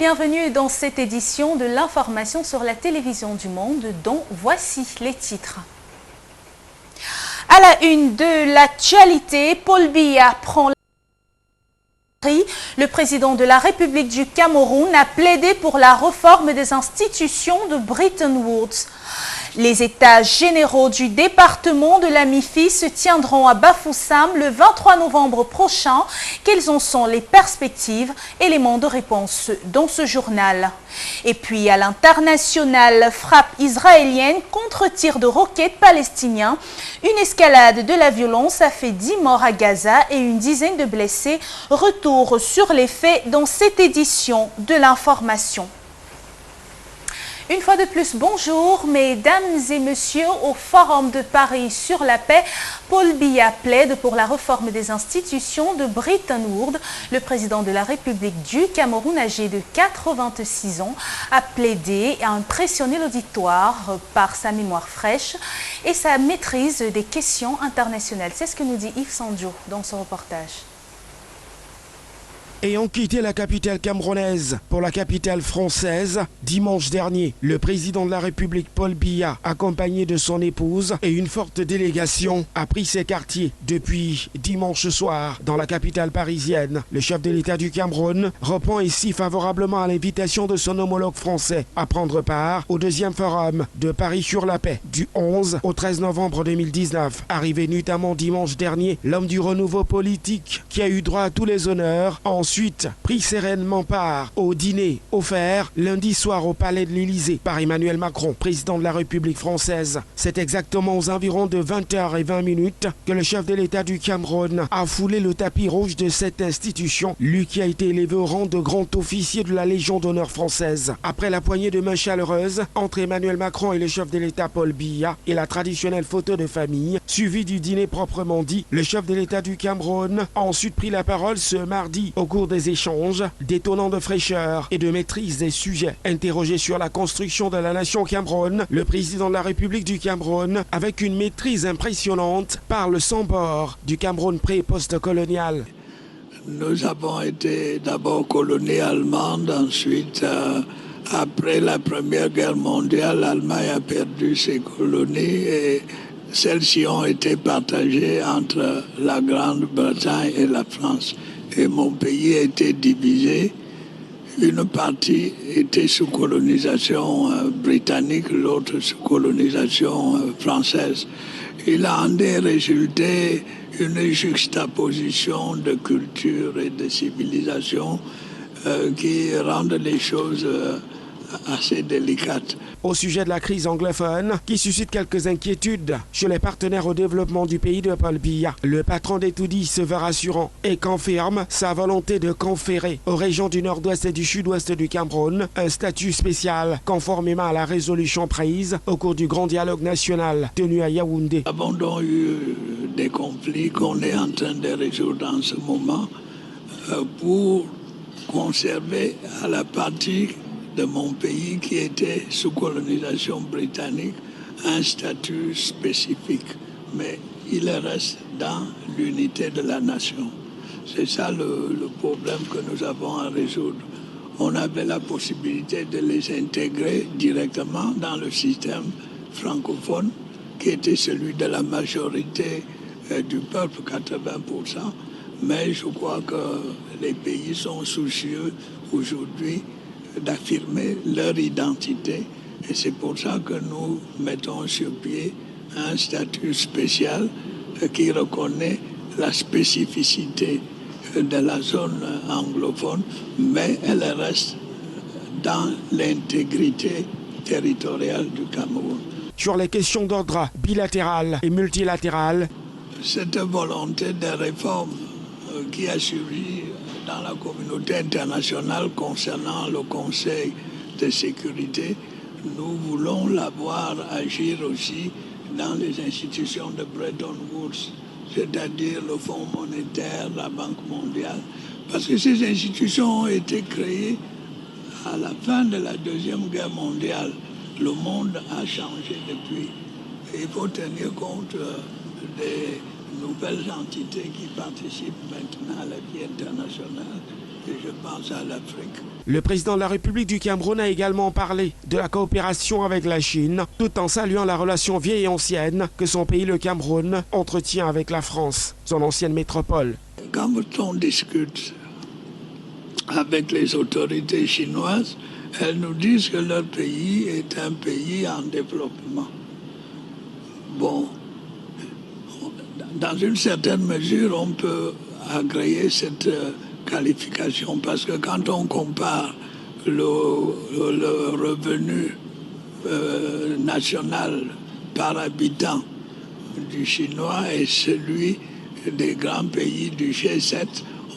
bienvenue dans cette édition de l'information sur la télévision du monde dont voici les titres. À la une de l'actualité, Paul Biya prend la Le président de la République du Cameroun a plaidé pour la réforme des institutions de Bretton Woods. Les états généraux du département de la MIFI se tiendront à Bafoussam le 23 novembre prochain. Quelles en sont les perspectives? Éléments de réponse dans ce journal. Et puis à l'international, frappe israélienne contre tir de roquettes palestiniens. Une escalade de la violence a fait 10 morts à Gaza et une dizaine de blessés. Retour sur les faits dans cette édition de l'information. Une fois de plus, bonjour, mesdames et messieurs, au Forum de Paris sur la paix. Paul Biya plaide pour la réforme des institutions de Bretton Woods. Le président de la République du Cameroun, âgé de 86 ans, a plaidé et a impressionné l'auditoire par sa mémoire fraîche et sa maîtrise des questions internationales. C'est ce que nous dit Yves Sandio dans son reportage. Ayant quitté la capitale camerounaise pour la capitale française, dimanche dernier, le président de la République Paul Biya, accompagné de son épouse et une forte délégation, a pris ses quartiers depuis dimanche soir dans la capitale parisienne. Le chef de l'État du Cameroun répond ici favorablement à l'invitation de son homologue français à prendre part au deuxième forum de Paris sur la paix du 11 au 13 novembre 2019. Arrivé notamment dimanche dernier, l'homme du renouveau politique qui a eu droit à tous les honneurs ensuite pris sereinement part au dîner offert lundi soir au palais de l'Élysée par Emmanuel Macron, président de la République française. C'est exactement aux environs de 20h20 que le chef de l'État du Cameroun a foulé le tapis rouge de cette institution, lui qui a été élevé au rang de grand officier de la Légion d'honneur française. Après la poignée de main chaleureuse entre Emmanuel Macron et le chef de l'État Paul Biya et la traditionnelle photo de famille, suivi du dîner proprement dit, le chef de l'État du Cameroun a ensuite pris la parole ce mardi au cours des échanges, détonnant de fraîcheur et de maîtrise des sujets. Interrogé sur la construction de la nation Cameroun, le président de la République du Cameroun, avec une maîtrise impressionnante, parle sans bord du Cameroun pré- et post-colonial. Nous avons été d'abord colonie allemande, ensuite, après la Première Guerre mondiale, l'Allemagne a perdu ses colonies et celles-ci ont été partagées entre la Grande-Bretagne et la France. Et mon pays a été divisé. Une partie était sous colonisation britannique, l'autre sous colonisation française. Il a en est résulté une juxtaposition de culture et de civilisation qui rendent les choses assez délicates. Au sujet de la crise anglophone, qui suscite quelques inquiétudes chez les partenaires au développement du pays de Paul Biya, le patron d'Etoudi se veut rassurant et confirme sa volonté de conférer aux régions du nord-ouest et du sud-ouest du Cameroun un statut spécial conformément à la résolution prise au cours du grand dialogue national tenu à Yaoundé. Nous avons donc eu des conflits qu'on est en train de résoudre en ce moment pour conserver à la partie de mon pays qui était sous colonisation britannique un statut spécifique, mais il reste dans l'unité de la nation. C'est ça le problème que nous avons à résoudre. On avait la possibilité de les intégrer directement dans le système francophone qui était celui de la majorité du peuple, 80%, mais je crois que les pays sont soucieux aujourd'hui d'affirmer leur identité et c'est pour ça que nous mettons sur pied un statut spécial qui reconnaît la spécificité de la zone anglophone, mais elle reste dans l'intégrité territoriale du Cameroun. Sur les questions d'ordre bilatéral et multilatéral, cette volonté de réforme qui a surgi dans la communauté internationale concernant le Conseil de sécurité, nous voulons la voir agir aussi dans les institutions de Bretton Woods, c'est-à-dire le Fonds monétaire, la Banque mondiale, parce que ces institutions ont été créées à la fin de la Deuxième Guerre mondiale. Le monde a changé depuis. Et il faut tenir compte des nouvelles entités qui participent maintenant à la vie internationale. et je pense à l'Afrique. Le président de la République du Cameroun a également parlé de la coopération avec la Chine, tout en saluant la relation vieille et ancienne que son pays, le Cameroun, entretient avec la France, son ancienne métropole. Quand on discute avec les autorités chinoises, elles nous disent que leur pays est un pays en développement. Bon, dans une certaine mesure, on peut agréer cette qualification parce que quand on compare le revenu national par habitant du chinois et celui des grands pays du G7,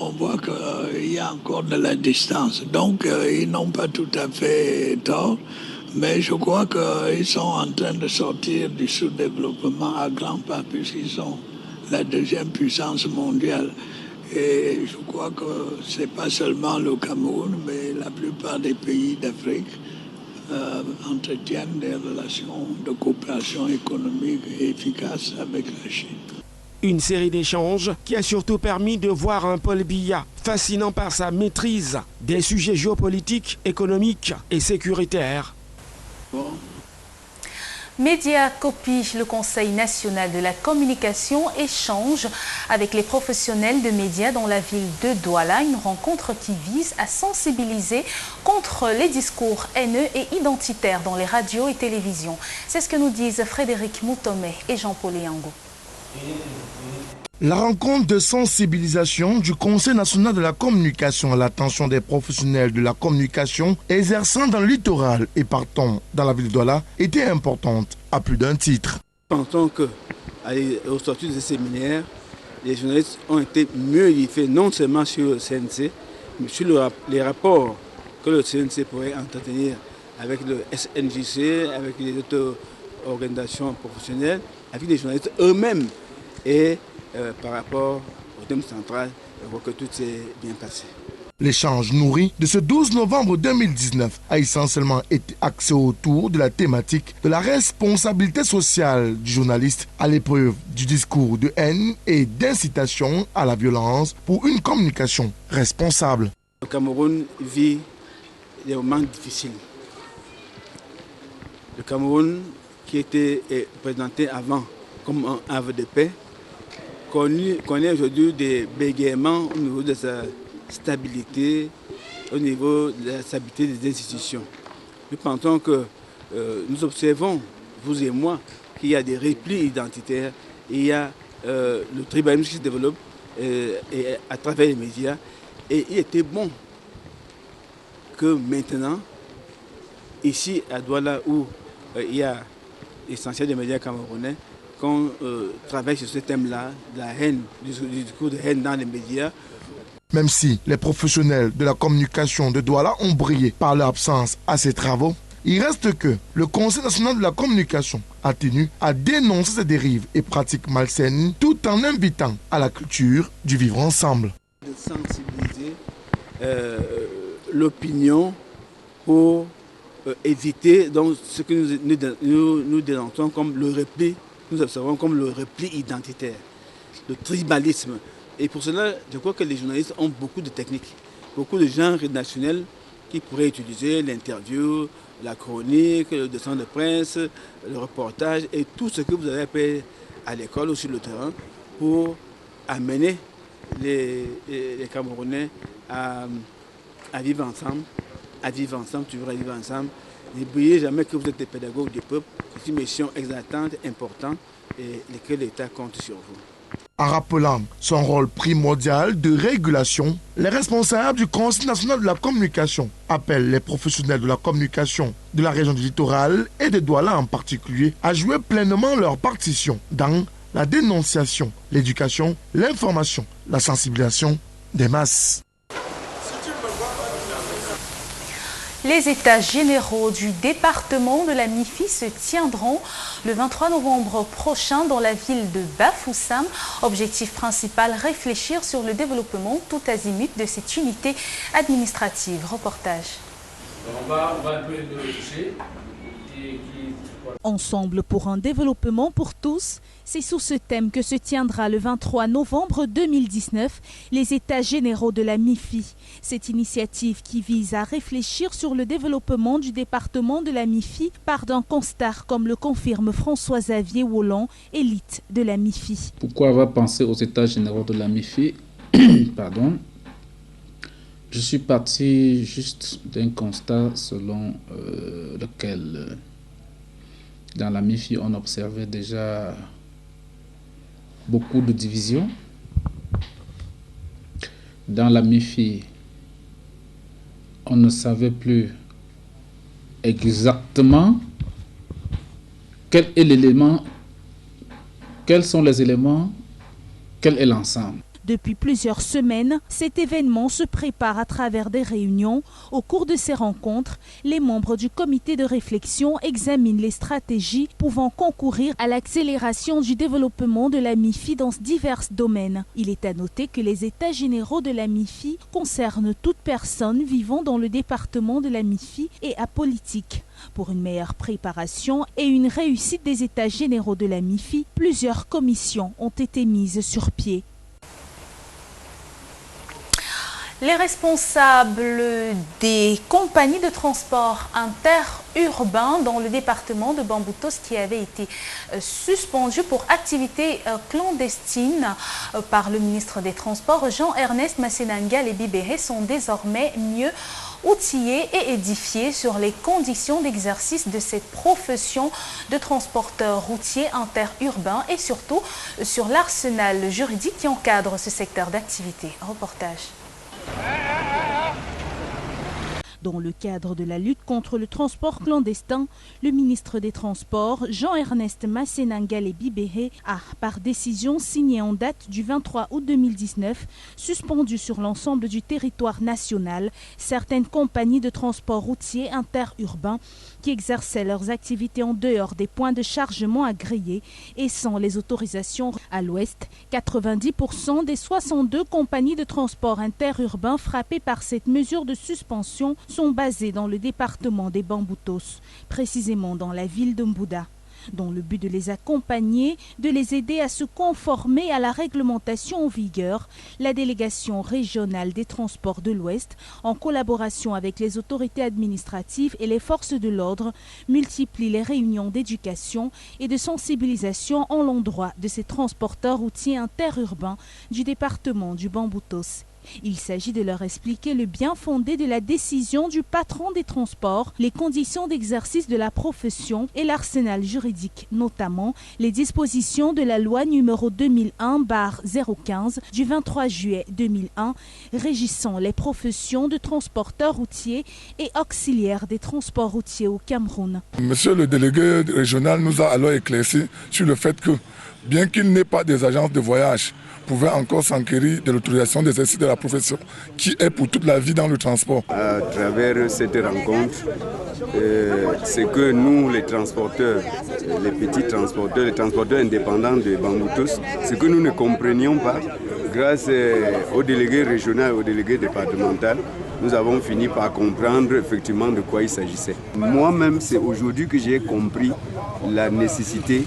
on voit qu'il y a encore de la distance. Donc, ils n'ont pas tout à fait tort, mais je crois qu'ils sont en train de sortir du sous-développement à grands pas puisqu'ils sont la deuxième puissance mondiale. Et je crois que ce n'est pas seulement le Cameroun, mais la plupart des pays d'Afrique entretiennent des relations de coopération économique et efficaces avec la Chine. Une série d'échanges qui a surtout permis de voir un Paul Biya fascinant par sa maîtrise des sujets géopolitiques, économiques et sécuritaires. Bon. Mediacopi, le Conseil national de la communication, échange avec les professionnels de médias dans la ville de Douala, une rencontre qui vise à sensibiliser contre les discours haineux et identitaires dans les radios et télévisions. C'est ce que nous disent Frédéric Moutomé et Jean-Paul Yango. La rencontre de sensibilisation du Conseil national de la communication à l'attention des professionnels de la communication exerçant dans le littoral et partant dans la ville de Douala était importante à plus d'un titre. Pensons qu'au sortir de ce séminaire, les journalistes ont été mieux édifiés non seulement sur le CNC, mais sur les rapports que le CNC pourrait entretenir avec le SNJC, avec les autres organisations professionnelles, avec les journalistes eux-mêmes et par rapport au thème central, on voit que tout s'est bien passé. L'échange nourri de ce 12 novembre 2019 a essentiellement été axé autour de la thématique de la responsabilité sociale du journaliste à l'épreuve du discours de haine et d'incitation à la violence pour une communication responsable. Le Cameroun vit des moments difficiles. Le Cameroun, qui était présenté avant comme un havre de paix, connaît aujourd'hui des bégaiements au niveau de sa stabilité, au niveau de la stabilité des institutions. Nous pensons que nous observons, vous et moi, qu'il y a des replis identitaires, il y a le tribalisme qui se développe à travers les médias. Et il était bon que maintenant, ici à Douala, où il y a l'essentiel des médias camerounais, qu'on travaille sur ce thème-là, de la haine, du discours de haine dans les médias. Même si les professionnels de la communication de Douala ont brillé par leur absence à ces travaux, il reste que le Conseil national de la communication a tenu à dénoncer ces dérives et pratiques malsaines tout en invitant à la culture du vivre ensemble. De sensibiliser l'opinion pour éviter donc, ce que nous dénonçons comme le repli. Nous observons comme le repli identitaire, le tribalisme. Et pour cela, je crois que les journalistes ont beaucoup de techniques, beaucoup de gens rédactionnels qui pourraient utiliser l'interview, la chronique, le dessin de presse, le reportage et tout ce que vous avez appris à l'école ou sur le terrain pour amener les Camerounais à vivre ensemble, toujours à vivre ensemble. N'oubliez jamais que vous êtes des pédagogues du peuple. C'est une mission exaltante, importante et que l'État compte sur vous. En rappelant son rôle primordial de régulation, les responsables du Conseil national de la communication appellent les professionnels de la communication de la région du littoral et de Douala en particulier à jouer pleinement leur partition dans la dénonciation, l'éducation, l'information, la sensibilisation des masses. Les états généraux du département de la MIFI se tiendront le 23 novembre prochain dans la ville de Bafoussam. Objectif principal, réfléchir sur le développement tout azimut de cette unité administrative. Reportage. On va un peu le toucher Ensemble pour un développement pour tous, c'est sous ce thème que se tiendra le 23 novembre 2019 les États généraux de la MIFI. Cette initiative qui vise à réfléchir sur le développement du département de la MIFI part d'un constat comme le confirme François-Xavier Wollon, élite de la MIFI. Pourquoi avoir pensé aux États généraux de la MIFI? Pardon. Je suis parti juste d'un constat selon lequel dans la MIFI on observait déjà beaucoup de divisions. Dans la MIFI, on ne savait plus exactement quel est l'élément, quels sont les éléments, quel est l'ensemble. Depuis plusieurs semaines, cet événement se prépare à travers des réunions. Au cours de ces rencontres, les membres du comité de réflexion examinent les stratégies pouvant concourir à l'accélération du développement de la MIFI dans divers domaines. Il est à noter que les États généraux de la MIFI concernent toute personne vivant dans le département de la MIFI et apolitique. Pour une meilleure préparation et une réussite des États généraux de la MIFI, plusieurs commissions ont été mises sur pied. Les responsables des compagnies de transport interurbains dans le département de Bamboutos qui avaient été suspendus pour activités clandestines par le ministre des Transports, Jean-Ernest Massénangal et Bibéré, sont désormais mieux outillés et édifiés sur les conditions d'exercice de cette profession de transporteur routier interurbain et surtout sur l'arsenal juridique qui encadre ce secteur d'activité. Reportage. Dans le cadre de la lutte contre le transport clandestin, le ministre des Transports, Jean-Ernest Massénangal et Bibéré, a, par décision signée en date du 23 août 2019, suspendu sur l'ensemble du territoire national certaines compagnies de transport routier interurbain qui exerçaient leurs activités en dehors des points de chargement agréés et sans les autorisations. À l'ouest, 90% des 62 compagnies de transport interurbain frappées par cette mesure de suspension sont basées dans le département des Bamboutos, précisément dans la ville de Mbouda, dans le but de les accompagner, de les aider à se conformer à la réglementation en vigueur. La délégation régionale des transports de l'Ouest, en collaboration avec les autorités administratives et les forces de l'ordre, multiplie les réunions d'éducation et de sensibilisation en l'endroit de ces transporteurs routiers interurbains du département du Bamboutos. Il s'agit de leur expliquer le bien fondé de la décision du patron des transports, les conditions d'exercice de la profession et l'arsenal juridique, notamment les dispositions de la loi numéro 2001/015 du 23 juillet 2001 régissant les professions de transporteurs routiers et auxiliaires des transports routiers au Cameroun. Monsieur le délégué régional nous a alors éclairci sur le fait que, bien qu'il n'ait pas des agences de voyage, pouvait encore s'enquérir de l'autorisation d'exercice de la profession qui est pour toute la vie dans le transport. À travers cette rencontre, c'est que nous, les transporteurs, les petits transporteurs, les transporteurs indépendants de Bamboutos, ce que nous ne comprenions pas, grâce au délégué régional, au délégué départemental, nous avons fini par comprendre effectivement de quoi il s'agissait. Moi-même, c'est aujourd'hui que j'ai compris la nécessité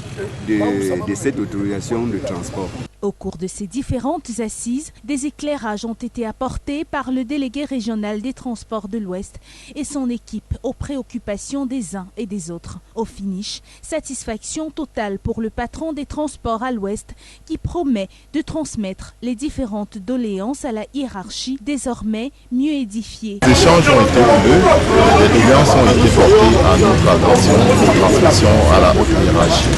de cette autorisation de transport. Au cours de ces différentes assises, des éclairages ont été apportés par le délégué régional des transports de l'Ouest et son équipe aux préoccupations des uns et des autres. Au finish, satisfaction totale pour le patron des transports à l'Ouest qui promet de transmettre les différentes doléances à la hiérarchie désormais mieux édifiée. Les échanges ont été houleux, les doléances ont été portées à notre attention de transmission à la haute hiérarchie.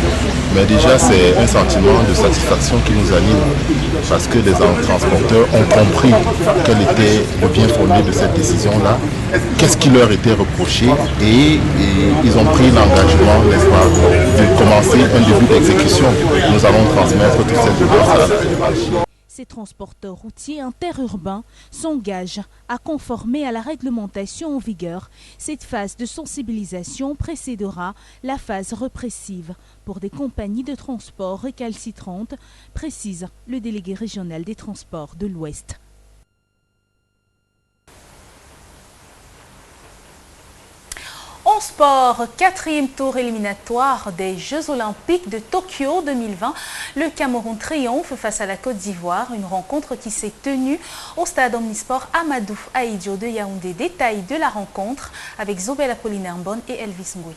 Mais déjà, c'est un sentiment de satisfaction qui nous anime parce que les transporteurs ont compris quel était le bien fondé de cette décision-là, qu'est-ce qui leur était reproché et ils ont pris l'engagement, n'est-ce pas, de commencer un début d'exécution. Nous allons transmettre toute cette doléance à la hiérarchie. Ces transporteurs routiers interurbains s'engagent à conformer à la réglementation en vigueur. Cette phase de sensibilisation précédera la phase répressive pour des compagnies de transport récalcitrantes, précise le délégué régional des transports de l'Ouest. En sport, 4e tour éliminatoire des Jeux Olympiques de Tokyo 2020. Le Cameroun triomphe face à la Côte d'Ivoire. Une rencontre qui s'est tenue au stade Omnisport Amadou Ahidjo de Yaoundé. Détail de la rencontre avec Zobel Apollinaire Mbon et Elvis Ngoui.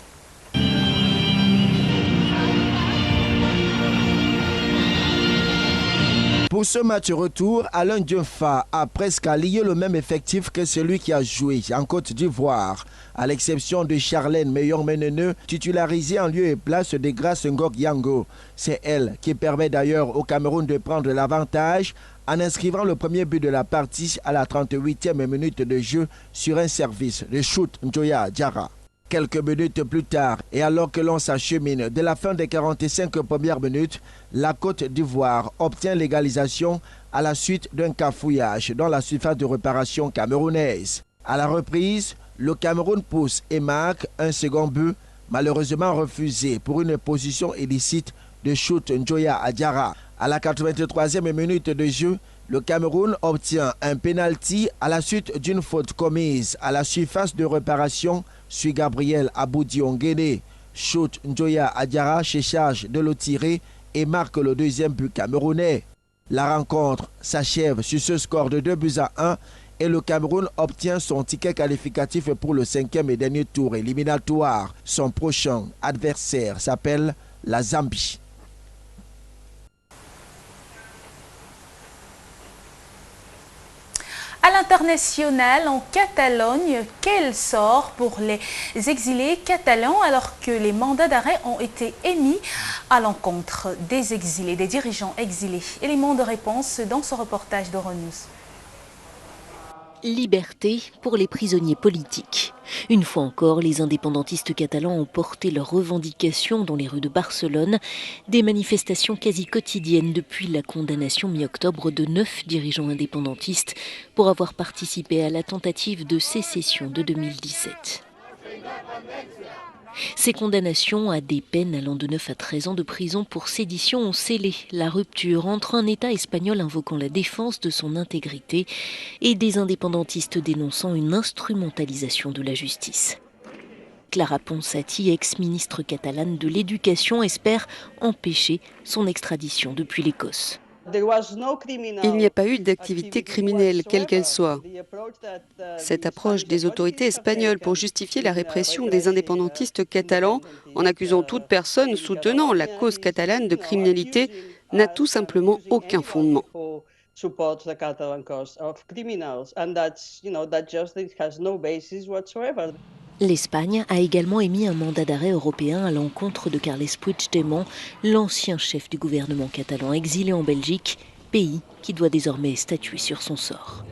Pour ce match retour, Alain Dionfa a presque allié le même effectif que celui qui a joué en Côte d'Ivoire. À l'exception de Charlène Meillon-Meneneux, titularisée en lieu et place de Grace Ngok Yango. C'est elle qui permet d'ailleurs au Cameroun de prendre l'avantage en inscrivant le premier but de la partie à la 38e minute de jeu sur un service de shoot Njoya Diarra. Quelques minutes plus tard, et alors que l'on s'achemine de la fin des 45 premières minutes, la Côte d'Ivoire obtient l'égalisation à la suite d'un cafouillage dans la surface de réparation camerounaise. À la reprise, le Cameroun pousse et marque un second but, malheureusement refusé pour une position illicite de shoot Njoya Diarra. À la 83e minute de jeu, le Cameroun obtient un pénalty à la suite d'une faute commise à la surface de réparation sur Gabriel Aboudi-Ongene. Shoot Njoya Diarra se charge de le tirer et marque le deuxième but camerounais. La rencontre s'achève sur ce score de 2-1 et le Cameroun obtient son ticket qualificatif pour le 5e et dernier tour éliminatoire. Son prochain adversaire s'appelle la Zambie. À l'international, en Catalogne, quel sort pour les exilés catalans alors que les mandats d'arrêt ont été émis à l'encontre des exilés, des dirigeants exilés? Élément de réponse dans ce reportage d'Euronews. Liberté pour les prisonniers politiques. Une fois encore, les indépendantistes catalans ont porté leurs revendications dans les rues de Barcelone. Des manifestations quasi quotidiennes depuis la condamnation mi-octobre de 9 dirigeants indépendantistes pour avoir participé à la tentative de sécession de 2017. Ces condamnations à des peines allant de 9 à 13 ans de prison pour sédition ont scellé la rupture entre un État espagnol invoquant la défense de son intégrité et des indépendantistes dénonçant une instrumentalisation de la justice. Clara Ponsati, ex-ministre catalane de l'Éducation, espère empêcher son extradition depuis l'Écosse. Il n'y a pas eu d'activité criminelle, quelle qu'elle soit. Cette approche des autorités espagnoles pour justifier la répression des indépendantistes catalans en accusant toute personne soutenant la cause catalane de criminalité n'a tout simplement aucun fondement. L'Espagne a également émis un mandat d'arrêt européen à l'encontre de Carles Puigdemont, l'ancien chef du gouvernement catalan exilé en Belgique, pays qui doit désormais statuer sur son sort.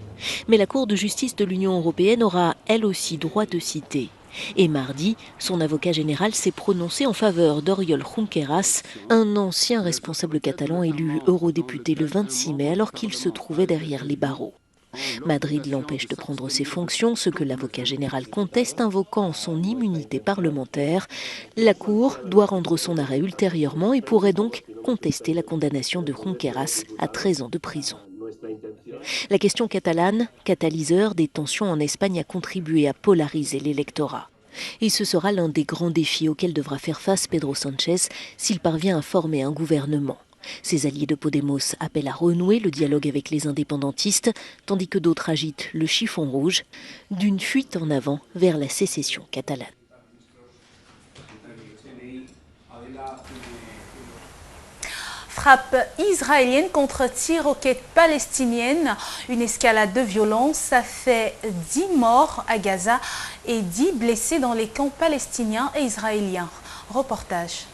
Mais la Cour de justice de l'Union européenne aura elle aussi droit de citer. Et mardi, son avocat général s'est prononcé en faveur d'Oriol Junqueras, un ancien responsable catalan élu eurodéputé le 26 mai alors qu'il se trouvait derrière les barreaux. Madrid l'empêche de prendre ses fonctions, ce que l'avocat général conteste, invoquant son immunité parlementaire. La Cour doit rendre son arrêt ultérieurement et pourrait donc contester la condamnation de Junqueras à 13 ans de prison. La question catalane, catalyseur des tensions en Espagne, a contribué à polariser l'électorat. Et ce sera l'un des grands défis auxquels devra faire face Pedro Sánchez s'il parvient à former un gouvernement. Ses alliés de Podemos appellent à renouer le dialogue avec les indépendantistes, tandis que d'autres agitent le chiffon rouge d'une fuite en avant vers la sécession catalane. Frappe israélienne contre tir-roquettes palestinienne. Une escalade de violence, ça fait 10 morts à Gaza et 10 blessés dans les camps palestiniens et israéliens. Reportage.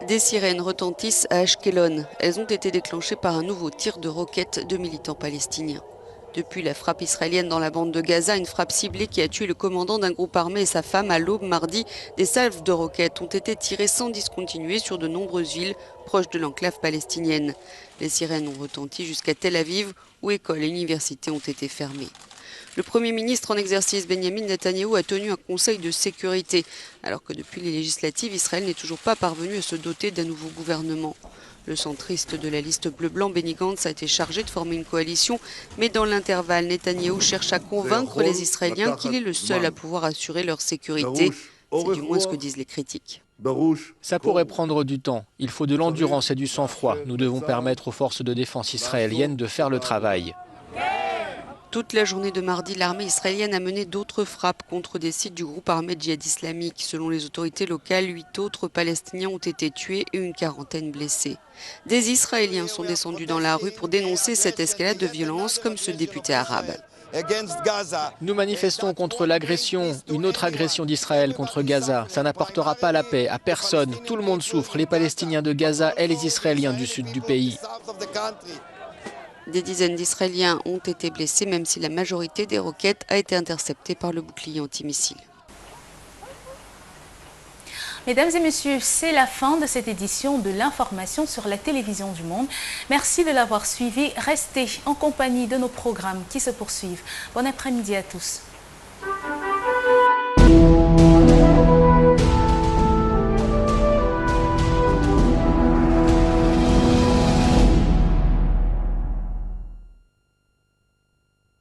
Des sirènes retentissent à Ashkelon. Elles ont été déclenchées par un nouveau tir de roquettes de militants palestiniens. Depuis la frappe israélienne dans la bande de Gaza, une frappe ciblée qui a tué le commandant d'un groupe armé et sa femme à l'aube mardi, des salves de roquettes ont été tirées sans discontinuer sur de nombreuses villes proches de l'enclave palestinienne. Les sirènes ont retenti jusqu'à Tel Aviv, où écoles et universités ont été fermées. Le Premier ministre en exercice Benyamin Netanyahou a tenu un conseil de sécurité, alors que depuis les législatives, Israël n'est toujours pas parvenu à se doter d'un nouveau gouvernement. Le centriste de la liste bleu-blanc, Benny Gantz, a été chargé de former une coalition, mais dans l'intervalle, Netanyahou cherche à convaincre les Israéliens qu'il est le seul à pouvoir assurer leur sécurité. C'est du moins ce que disent les critiques. Ça pourrait prendre du temps. Il faut de l'endurance et du sang-froid. Nous devons permettre aux forces de défense israéliennes de faire le travail. Toute la journée de mardi, l'armée israélienne a mené d'autres frappes contre des sites du groupe armé djihad islamique. Selon les autorités locales, 8 autres Palestiniens ont été tués et une quarantaine blessés. Des Israéliens sont descendus dans la rue pour dénoncer cette escalade de violence, comme ce député arabe. Nous manifestons contre l'agression, une autre agression d'Israël contre Gaza. Ça n'apportera pas la paix à personne. Tout le monde souffre, les Palestiniens de Gaza et les Israéliens du sud du pays. Des dizaines d'Israéliens ont été blessés, même si la majorité des roquettes a été interceptée par le bouclier antimissile. Mesdames et messieurs, c'est la fin de cette édition de l'information sur la télévision du monde. Merci de l'avoir suivi. Restez en compagnie de nos programmes qui se poursuivent. Bon après-midi à tous.